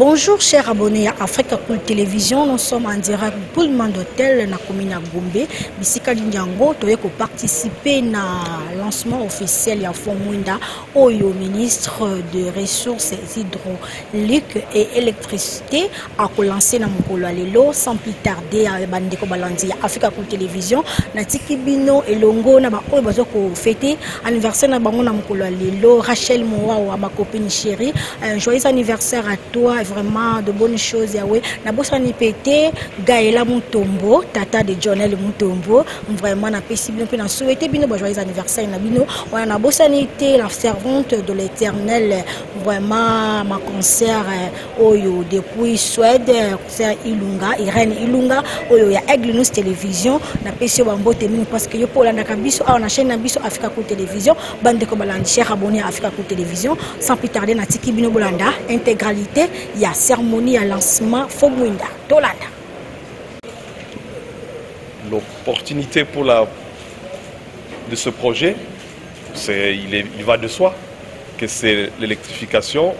Bonjour chers abonnés à Africa Cool Télévision, nous sommes en direct pour le monde d'hôtel na commune Gombe. Bisika Lindiango, tu pour participer au lancement officiel ya Fonds Mwinda au ministre de Ressources hydrauliques et électricité à lancer na mokolo lelo sans plus tarder à bandeko balandi Africa Cool Télévision na tikibino elongo na ba oyo bazoko fêter anniversaire na bango na mokolo lelo. Rachel Moa ma copine chérie, un joyeux anniversaire à toi. Vraiment de bonnes choses Yahweh na bosani pété Gaëla Mutombo tata de Jonel Mutombo vraiment na possible na souhaiter bino joyeux anniversaire na bino on a bosani été la servante de l'Éternel vraiment ma concert oyo depuis Suède concert Ilunga Irene Ilunga oyo ya Aigle News Télévision na pesi bambote mini parce que yo polanda kabiso a na chaîne na biso Africa Cool Télévision bande ko balandi cher abonné à Africa Cool Télévision sans plus tarder na tiki bino bolanda intégralité. Il y a cérémonie à lancement Fonds Mwinda Tolanda. L'opportunité de ce projet, il va de soi que c'est l'électrification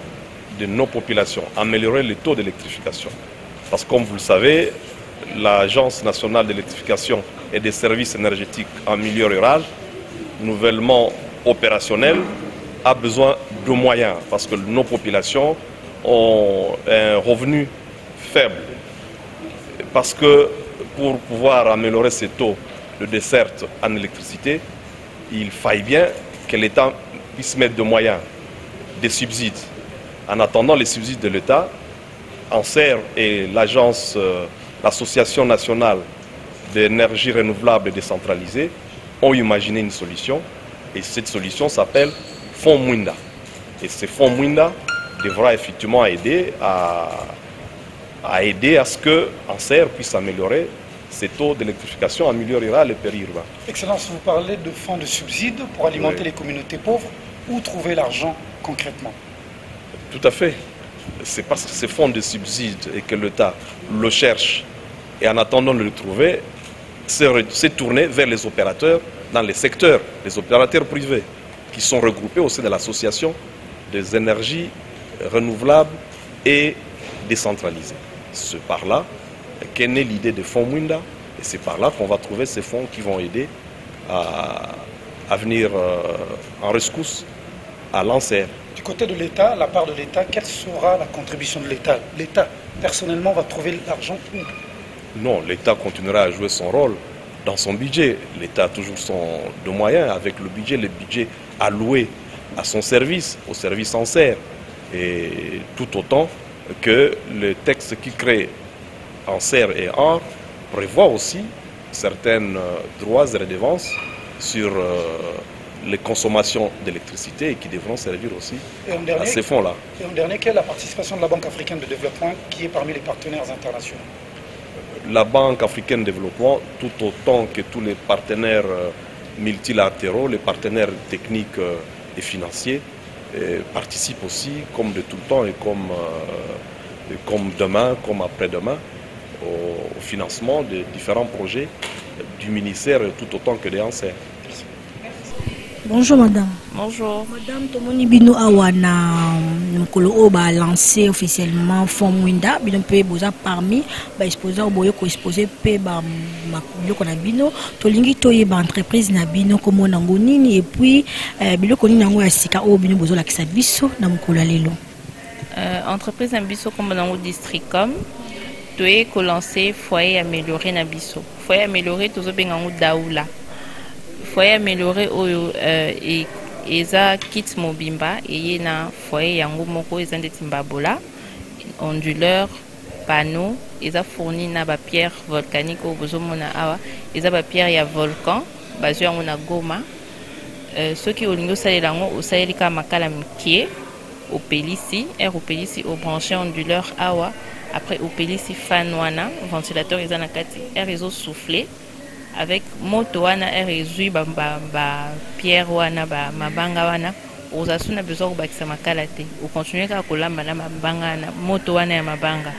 de nos populations, améliorer le taux d'électrification. Parce que comme vous le savez, l'Agence nationale d'électrification et des services énergétiques en milieu rural, nouvellement opérationnelle, a besoin de moyens parce que nos populations ont un revenu faible. Parce que pour pouvoir améliorer ces taux de desserte en électricité, il faille bien que l'État puisse mettre des moyens, des subsides. En attendant les subsides de l'État, ANSER et l'Association nationale d'énergie renouvelable et décentralisée ont imaginé une solution. Et cette solution s'appelle Fonds Mwinda. Et ce Fonds Mwinda devra effectivement aider à ce que ANSER puisse améliorer ces taux d'électrification en milieu rural et périurbain. Excellence, vous parlez de fonds de subsides pour alimenter les communautés pauvres. Où trouver l'argent concrètement? Tout à fait. C'est parce que ces fonds de subsides et que l'État le cherche et en attendant de le trouver, c'est tourné vers les opérateurs dans les secteurs, les opérateurs privés qui sont regroupés au sein de l'association des énergies renouvelables et décentralisées. C'est par là qu'est née l'idée de Fonds Mwinda et c'est par là qu'on va trouver ces fonds qui vont aider à venir en rescousse à l'ANSER. Du côté de l'État, la part de l'État, quelle sera la contribution de l'État? L'État, personnellement, va trouver l'argent où? Non, l'État continuera à jouer son rôle dans son budget. L'État a toujours de moyens avec le budget alloué à son service, au service ANSER. Et tout autant que le texte qui crée ANSER et AR prévoit aussi certains droits et redevances sur les consommations d'électricité et qui devront servir aussi à ces fonds-là. Et en dernier, quelle est la participation de la Banque africaine de développement qui est parmi les partenaires internationaux? La Banque africaine de développement, tout autant que tous les partenaires multilatéraux, les partenaires techniques et financiers, participent aussi, comme de tout le temps et comme demain, comme après-demain, au financement de différents projets du ministère tout autant que des ANSER. Bonjour madame. Bonjour. Madame Tomoni Bino Awana Mkolo Oba lancé officiellement Fonds Mwinda. Bino pe boza parmi ba exposants oboyo ko exposer pe ba biloko na bino. Tolingi toye ba entreprise na bino komo nango nini et puis biloko nini nango ya sika o bino bozo lakisa biso na mokolo lelo. Entreprise na biso komo nango Districom. Toye ko lancer foyer amélioré na biso. Foyer amélioré tozo bengango Daoula. Foyer amélioré oyo eza kit mobimba et na foyer yango moko eza ndeti mbabola onduleur panneau eza fourni na ba pierre volcanique au bozomona awa eza ba pierre ya volcan bazo yango na Goma soki olingo salela yango osalelika makala mkie opelisi opelisi au branché onduleur awa après opelisi fan wana ventilateur eza na kati ezo souffler avec moto wana ezui ba pierre wana ba mabanga wana ozasuna besoin kobakisa makala te o continuer ka kolamba na mabanga na moto wana ya mabanga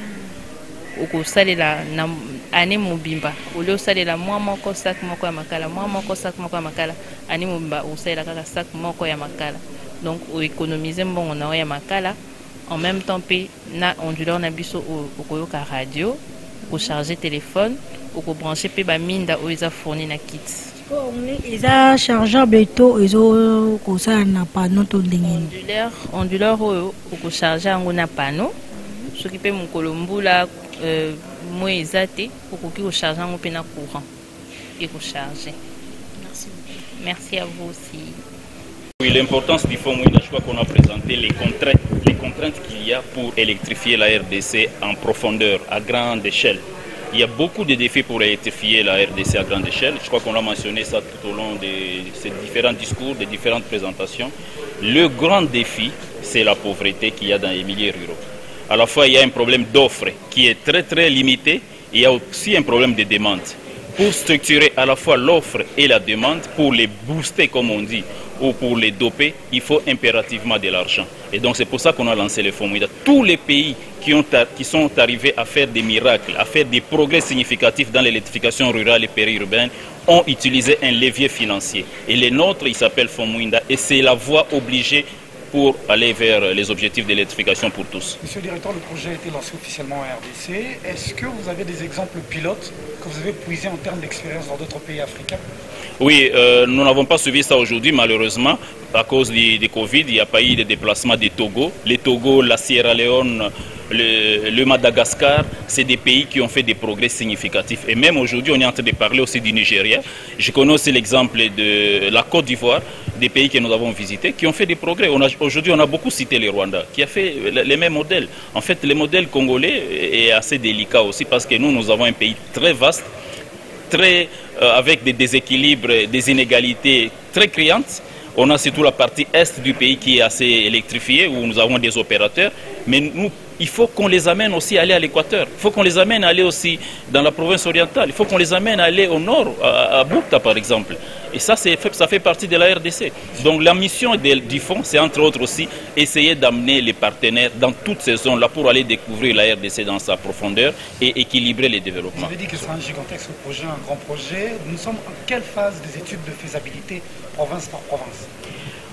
okosalela na ane mobimba olio salela mwa moko sac moko ya makala mwa moko sac moko ya makala ane mobimba osalela kaka sac moko ya makala donc o économiser mbongo na ya makala en même temps na onduleur na biso okoyoka radio, charger téléphone, brancher pe ba minda o isa fourni na kit. Eza chargeable to ezo ko sa na panneau to ndenge. Onduleur o charger ngo na panneau. Soki pe mukolombula mo ezate okoki ko charger ngo pe na courant et ko charger. Merci. Merci à vous aussi. Oui, l'importance du Fonds Mwinda, je crois qu'on a présenté les contraintes qu'il y a pour électrifier la RDC en profondeur, à grande échelle. Il y a beaucoup de défis pour électrifier la RDC à grande échelle. Je crois qu'on a mentionné ça tout au long de ces différents discours, des différentes présentations. Le grand défi, c'est la pauvreté qu'il y a dans les milieux ruraux. À la fois, il y a un problème d'offre qui est très très limité. Il y a aussi un problème de demande. Pour structurer à la fois l'offre et la demande, pour les booster comme on dit, ou pour les doper, il faut impérativement de l'argent. Et donc c'est pour ça qu'on a lancé le Fonds Mwinda. Tous les pays qui sont arrivés à faire des miracles, à faire des progrès significatifs dans l'électrification rurale et périurbaine, ont utilisé un levier financier. Et les nôtres, il s'appelle Fonds Mwinda. Et c'est la voie obligée pour aller vers les objectifs d'électrification pour tous. Monsieur le directeur, le projet a été lancé officiellement en RDC. Est-ce que vous avez des exemples pilotes que vous avez puisés en termes d'expérience dans d'autres pays africains? Oui, nous n'avons pas suivi ça aujourd'hui, malheureusement. À cause du Covid, il n'y a pas eu de déplacement des Togo. Les Togo, la Sierra Leone, le Madagascar, c'est des pays qui ont fait des progrès significatifs. Et même aujourd'hui, on est en train de parler aussi du Nigeria. Je connais aussi l'exemple de la Côte d'Ivoire, des pays que nous avons visités, qui ont fait des progrès. Aujourd'hui, on a beaucoup cité le Rwanda, qui a fait les mêmes modèles. En fait, le modèle congolais est assez délicat aussi parce que nous avons un pays très vaste, avec des déséquilibres, des inégalités très criantes. On a surtout la partie est du pays qui est assez électrifiée, où nous avons des opérateurs. Mais il faut qu'on les amène aussi à aller à l'équateur. Il faut qu'on les amène à aller aussi dans la province orientale. Il faut qu'on les amène à aller au nord, à Boukta par exemple. Et ça fait partie de la RDC. Donc la mission du fonds, c'est entre autres aussi essayer d'amener les partenaires dans toutes ces zones-là pour aller découvrir la RDC dans sa profondeur et équilibrer les développements. Vous avez dit que c'est un gigantesque projet, un grand projet. Nous sommes en quelle phase des études de faisabilité, province par province?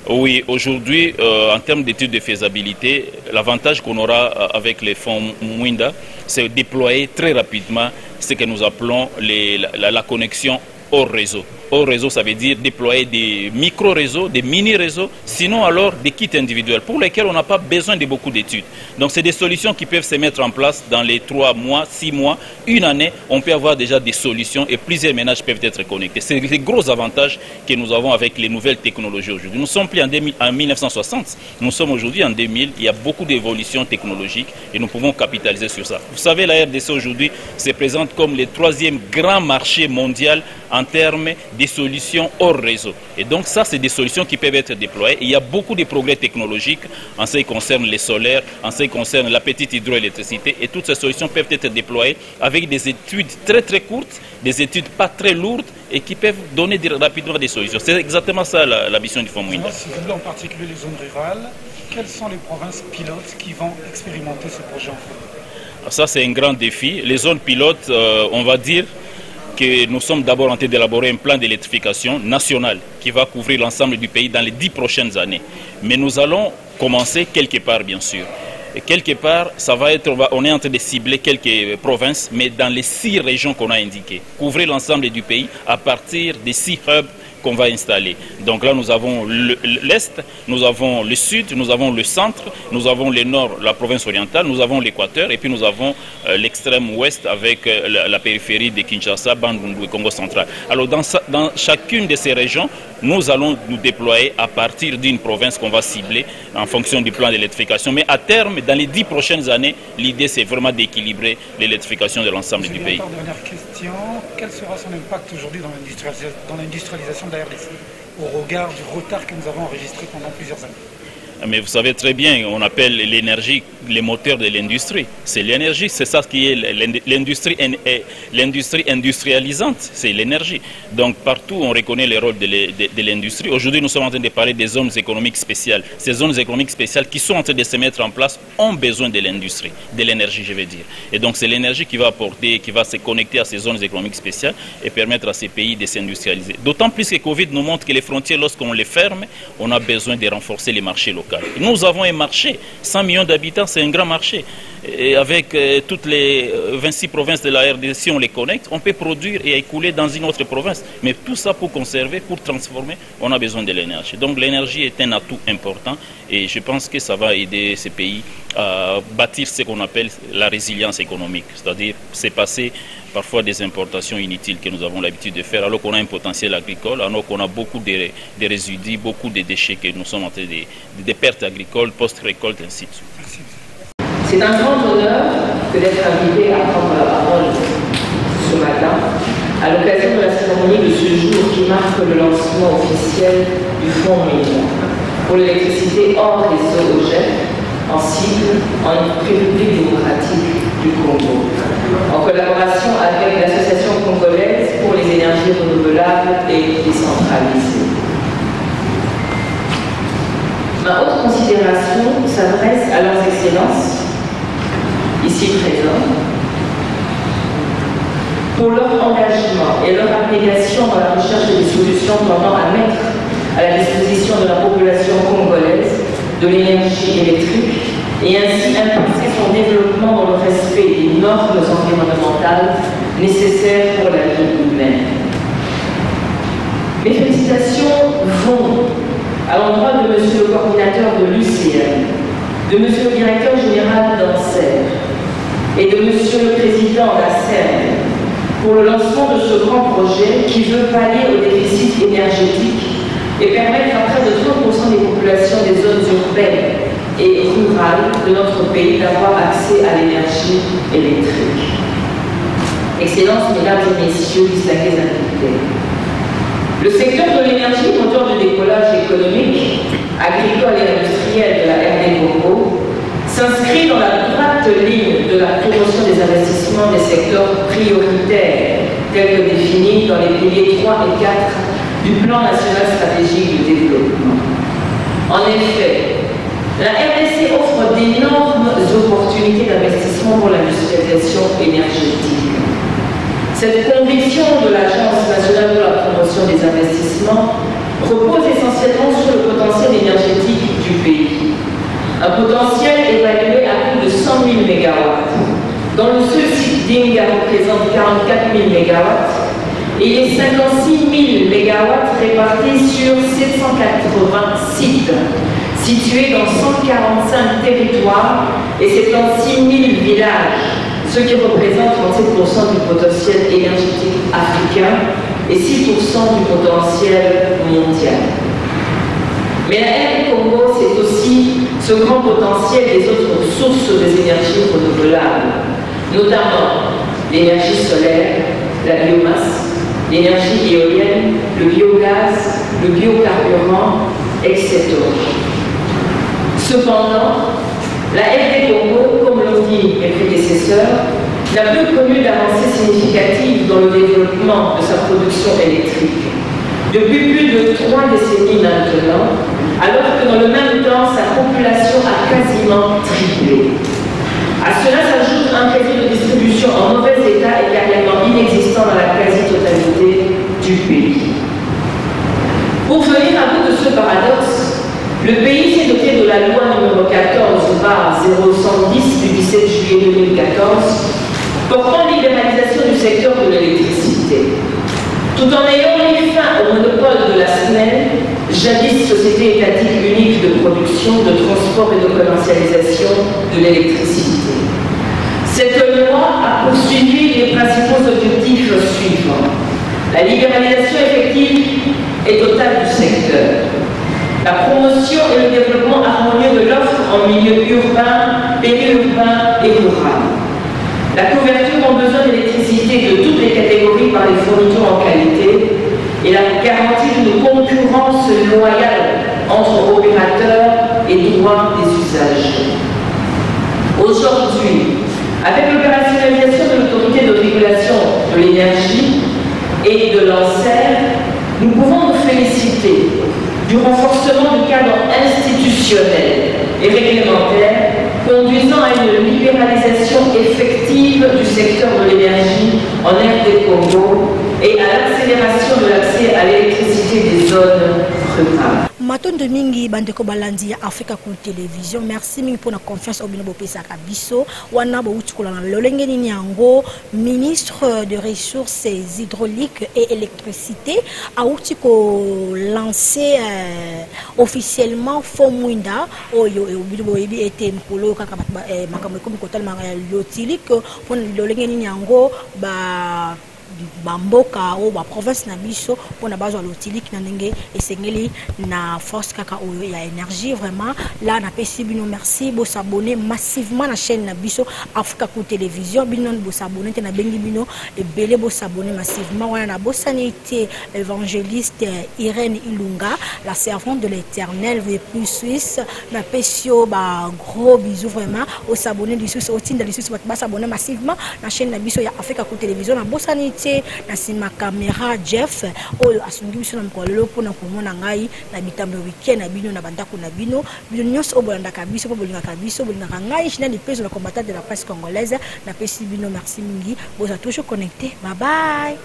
Oui, aujourd'hui, en termes d'études de faisabilité, l'avantage qu'on aura avec les fonds Mwinda, c'est de déployer très rapidement ce que nous appelons la connexion hors réseau. Hors réseau, ça veut dire déployer des micro-réseaux, des mini-réseaux, sinon alors des kits individuels pour lesquels on n'a pas besoin de beaucoup d'études. Donc c'est des solutions qui peuvent se mettre en place dans les 3 mois, 6 mois, une année. On peut avoir déjà des solutions et plusieurs ménages peuvent être connectés. C'est les gros avantages que nous avons avec les nouvelles technologies aujourd'hui. Nous ne sommes plus en 1960, nous sommes aujourd'hui en 2000. Il y a beaucoup d'évolutions technologiques et nous pouvons capitaliser sur ça. Vous savez, la RDC aujourd'hui se présente comme le 3e grand marché mondial en termes des solutions hors réseau. Et donc ça, c'est des solutions qui peuvent être déployées. Et il y a beaucoup de progrès technologiques en ce qui concerne les solaires, en ce qui concerne la petite hydroélectricité. Et toutes ces solutions peuvent être déployées avec des études très très courtes, des études pas très lourdes et qui peuvent donner rapidement des solutions. C'est exactement ça la mission du Fonds Mwinda. Si vous voulez en particulier les zones rurales, quelles sont les provinces pilotes qui vont expérimenter ce projet en fait? Ça, c'est un grand défi. Les zones pilotes, on va dire que nous sommes d'abord en train d'élaborer un plan d'électrification national qui va couvrir l'ensemble du pays dans les 10 prochaines années. Mais nous allons commencer quelque part, bien sûr. Et quelque part, ça va être, on est en train de cibler quelques provinces, mais dans les 6 régions qu'on a indiquées. Couvrir l'ensemble du pays à partir des 6 hubs qu'on va installer. Donc là, nous avons l'Est, nous avons le Sud, nous avons le Centre, nous avons le Nord, la province orientale, nous avons l'Équateur et puis nous avons l'extrême Ouest avec la périphérie de Kinshasa, Bandundu et Congo central. Alors dans chacune de ces régions, nous allons nous déployer à partir d'une province qu'on va cibler en fonction du plan d'électrification. Mais à terme, dans les 10 prochaines années, l'idée c'est vraiment d'équilibrer l'électrification de l'ensemble du pays. Dernière question, quel sera son impact aujourd'hui dans l'industrialisation de la RDC au regard du retard que nous avons enregistré pendant plusieurs années? Mais vous savez très bien, on appelle l'énergie le moteur de l'industrie. C'est l'énergie, c'est ça qui est l'industrie industrialisante, c'est l'énergie. Donc partout, on reconnaît le rôle de l'industrie. Aujourd'hui, nous sommes en train de parler des zones économiques spéciales. Ces zones économiques spéciales qui sont en train de se mettre en place ont besoin de l'industrie, de l'énergie, je veux dire. Et donc c'est l'énergie qui va apporter, qui va se connecter à ces zones économiques spéciales et permettre à ces pays de s'industrialiser. D'autant plus que Covid nous montre que les frontières, lorsqu'on les ferme, on a besoin de renforcer les marchés locaux. locale. Nous avons un marché, 100 millions d'habitants, c'est un grand marché. Et avec toutes les 26 provinces de la RDC, si on les connecte, on peut produire et écouler dans une autre province. Mais tout ça pour conserver, pour transformer, on a besoin de l'énergie. Donc l'énergie est un atout important et je pense que ça va aider ces pays à bâtir ce qu'on appelle la résilience économique. C'est-à-dire c'est passer parfois des importations inutiles que nous avons l'habitude de faire alors qu'on a un potentiel agricole, alors qu'on a beaucoup de résidus, beaucoup de déchets que nous sommes en train de pertes agricoles, post-récolte, ainsi de suite. C'est un grand honneur que d'être invité à prendre la parole ce matin à l'occasion de la cérémonie de ce jour qui marque le lancement officiel du Fonds Mwinda pour l'électricité hors réseau OGEF en sigle en République démocratique du Congo, en collaboration avec l'Association congolaise pour les énergies renouvelables et décentralisées. Ma haute considération s'adresse à leurs excellences, ici présents, pour leur engagement et leur abnégation dans la recherche des solutions tendant à mettre à la disposition de la population congolaise de l'énergie électrique et ainsi impulser son développement dans le respect des normes environnementales nécessaires pour la vie humaine. Mes félicitations vont à l'endroit de Monsieur le coordinateur de l'UCN, de Monsieur le directeur général d'ANSER et de Monsieur le président d'ACERN pour le lancement de ce grand projet qui veut pallier au déficit énergétique et permettre à près de 30% des populations des zones urbaines et rurales de notre pays d'avoir accès à l'énergie électrique. Excellences, Mesdames et Messieurs, distingués invités. Le secteur de l'énergie, moteur de décollage économique, agricole et industriel de la RD Congo, s'inscrit dans la droite ligne de la promotion des investissements des secteurs prioritaires, tels que définis dans les piliers 3 et 4 du plan national stratégique de développement. En effet, la RDC offre d'énormes opportunités d'investissement pour l'industrialisation énergétique. Cette conviction de l'Agence nationale de la promotion des investissements repose essentiellement sur le potentiel énergétique du pays. Un potentiel évalué à plus de 100 000 MW, dont le seul site d'Inga représente 44 000 MW et les 56 000 MW répartis sur 780 sites situés dans 145 territoires et 76 000 villages, ce qui représente 37% du potentiel énergétique africain et 6% du potentiel mondial. Mais la RD Congo, c'est aussi ce grand potentiel des autres sources des énergies renouvelables, notamment l'énergie solaire, la biomasse, l'énergie éolienne, le biogaz, le biocarburant, etc. Cependant, la RD Congo, comme l'ont dit mes prédécesseurs, n'a peu connu d'avancées significatives dans le développement de sa production électrique. Depuis plus de 3 décennies maintenant, alors que dans le même temps, sa population a quasiment triplé. À cela s'ajoute un réseau de distribution en mauvais état et carrément inexistant dans la quasi-totalité du pays. Pour venir à bout de ce paradoxe, le pays s'est doté de la loi numéro 14/0110 du 17 juillet 2014 portant libéralisation du secteur de l'électricité. Tout en ayant mis fin au monopole de la SNEL, jadis société étatique unique de production, de transport et de commercialisation de l'électricité. Cette loi a poursuivi les principaux objectifs suivants. La libéralisation effective et totale du secteur. La promotion et le développement harmonieux de l'offre en milieu urbain, périurbain et rural. La couverture en besoin d'électricité de toutes les catégories par les fournitures en qualité et la garantie d'une concurrence loyale entre opérateurs et droits des usagers. Aujourd'hui, avec l'opérationnalisation de l'autorité de régulation de l'énergie et de l'ANSER, nous pouvons nous féliciter du renforcement du cadre institutionnel et réglementaire conduisant à une libéralisation effective du secteur de l'énergie en RD Congo et à l'accélération de l'accès à l'électricité des zones rurales. Matondo mingi bandeko balandi ya Africa Cool Télévision. Merci mingi pour la confiance au binobo pesa kabiso. Wana bo utikola na lolenge nini yango ministre de ressources hydrauliques et électricité a utiko lancé officiellement Fomwinda oyo binobo ebi était mpolo kaka makambo komi kotal manga yotilique pour lolenge nini yango ba bamboka ou ba province na biso pour na bazo l'otilique na ndenge esengeli na force kaka oyo ya énergie vraiment là na pesi bino merci bo s'abonner massivement na chaîne na biso Africa Cool Télévision bino bo s'abonner te na bengi bino e belé bo s'abonner massivement wana na bosanité évangéliste Irène Ilunga la servante de l'Éternel plus Suisse na pesio ba gros bisous vraiment au s'abonner du Suisse au tinda du Suisse ba s'abonner massivement na chaîne na biso ya Africa Cool Télévision na bosanité na sima caméra Jeff oyo asungi biso na mkololo pona komona ngai na bitambo weekend na bino na bandako na bino nyos obolanda kabiso bolinga kabiso bolinga ngai china les pesos de combattant de la presse congolaise na pesi bino merci mingi vous êtes toujours connecté bye bye.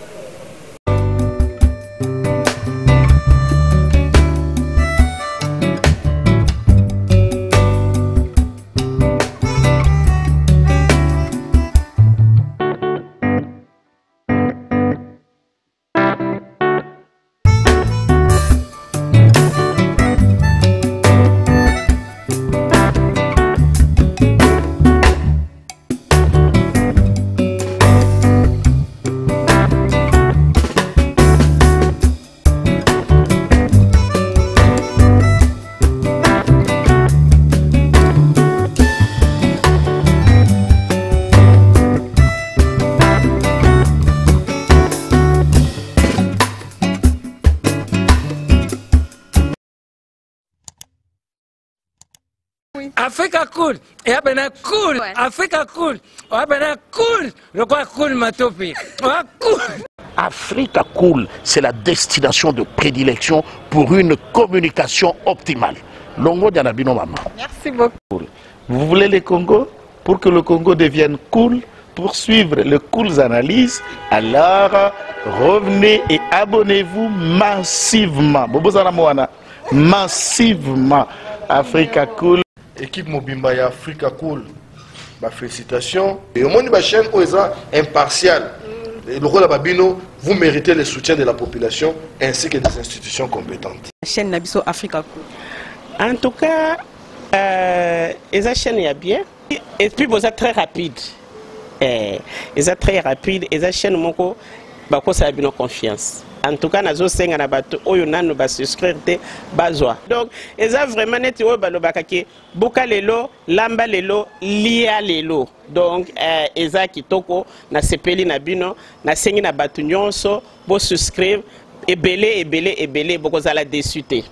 Africa Cool, et abena cool, Africa Cool, abena cool, le quoi cool matopi, cool. Africa Cool, c'est la destination de prédilection pour une communication optimale. Longo Dianabino Mama. Merci beaucoup. Vous voulez le Congo? Pour que le Congo devienne cool, pour suivre le Cool Analyse, alors revenez et abonnez-vous massivement. Bobozana Moana, massivement. Africa Cool. Équipe Mobimba ya Africa Cool, bah, félicitations. Et au monde de la chaîne, impartial. Le rôle de Babino, vous méritez le soutien de la population ainsi que des institutions compétentes. La chaîne Nabiso Africa Cool. En tout cas, la chaîne est bien. Et puis, vous êtes très rapide. Ils sont très rapide. Et la chaîne, ça a bien confiance. En tout cas, nous avons souscrire donc, ils ont vraiment été boka lelo, lamba lelo, lia lelo. Donc, ils ont kitoko na sepeli na bino, na sengi na batu nyonso, bo souscrire, et belé, beaucoup à la déçuté.